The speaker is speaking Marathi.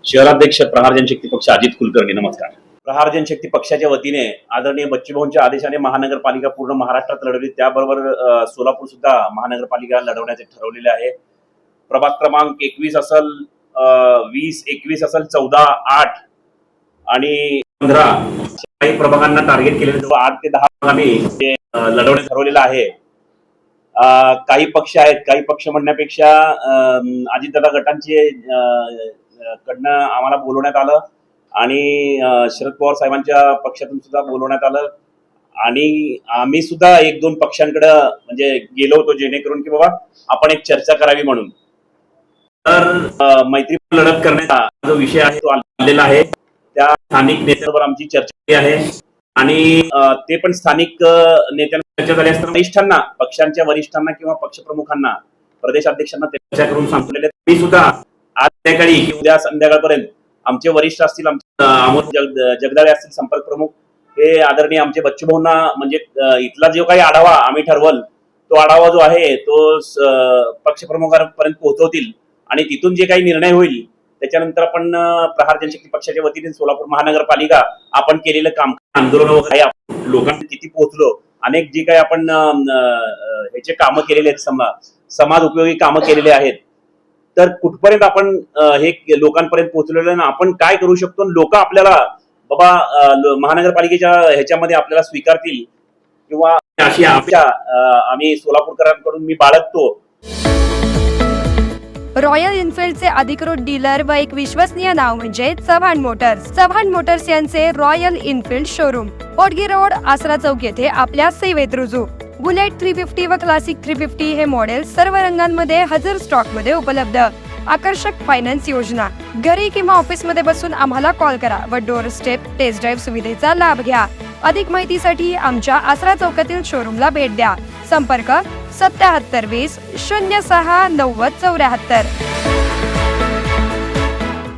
शहराध्यक्ष प्रहार जनशक्ती पक्ष अजित कुलकर्णी, नमस्कार. प्रहार जनशक्ती पक्षाच्या वतीने आदरणीय बच्चूभाऊंच्या आदेशाने महानगरपालिका पूर्ण महाराष्ट्रात लढवली, त्याबरोबर सोलापूर सुद्धा महानगरपालिका लढवण्याचे ठरवलेले आहे. प्रभाग क्रमांक 21 असेल, 20, 21 असेल, 14, 8 आणि 15 काही प्रभागांना टार्गेट केलेले 8 ते 10 आम्ही लढवणे ठरवलेलं आहे. काही पक्ष आहेत, काही पक्ष म्हणण्यापेक्षा अजितदादा गटांचे कडनं आम्हाला बोलवण्यात आलं आणि शरद पवार साहेबांच्या पक्षातून सुद्धा बोलवण्यात आलं आणि आम्ही सुद्धा 1-2 पक्षांकडे म्हणजे गेलो होतो, जेणेकरून की बाबा आपण एक चर्चा करावी म्हणून. तर मैत्री लढत करण्याचा जो विषय आहे तो आलेला आहे. त्या स्थानिक नेत्यांवर आमची चर्चा आहे आणि ते पण स्थानिक नेत्यांना चर्चा झाली असताना वरिष्ठांना, पक्षांच्या वरिष्ठांना किंवा पक्षप्रमुखांना, प्रदेशाध्यक्षांना चर्चा करून सांगलेले. मी सुद्धा आज संध्याकाळी किंवा उद्या संध्याकाळपर्यंत आमचे वरिष्ठ असतील, आमोद जगदाळे असतील संपर्क प्रमुख, हे आदरणीय आमचे बच्चूभाऊंना म्हणजे इथला जो काही आढावा आम्ही ठरवल तो आढावा जो आहे तो पक्षप्रमुखांपर्यंत पोहोचवतील आणि तिथून जे काही निर्णय होईल त्याच्यानंतर आपण प्रहार जनशक्ती पक्षाच्या वतीने सोलापूर महानगरपालिका आपण केलेलं काम, आंदोलन वगैरे लोकांना किती पोहोचलो, अनेक जे काही आपण ह्याचे कामं केलेले आहेत, समाज उपयोगी कामं केलेले आहेत, तर कुठपर्यंत आपण हे लोकांपर्यंत पोहोचलेलं ना, आपण काय करू शकतो, लोक आपल्याला बाबा महानगरपालिकेच्या ह्याच्यामध्ये आपल्याला स्वीकारतील किंवा अशी आम्ही सोलापूरकरांकडून मी बाळगतो. रॉयल एनफिल्डचे अधिकृत डीलर व एक विश्वसनीय नाव म्हणजे चव्हाण मोटर्स. चव्हाण मोटर्स यांचे रॉयल एनफिल्ड शोरूम पोटगी रोड, आसरा चौक येथे आपल्या सेवेत रुजू. बुलेट 350 व क्लासिक 350 हे मॉडेल सर्व रंगांमध्ये हजर स्टॉक मध्ये उपलब्ध. आकर्षक फायनान्स योजना. घरी किंवा ऑफिस मध्ये बसून आम्हाला कॉल करा व डोर स्टेप टेस्ट ड्राईव्ह सुविधेचा लाभ घ्या. अधिक माहितीसाठी आमच्या आसरा चौकातील शोरूमला भेट द्या. संपर्क 77 20 06 90 74.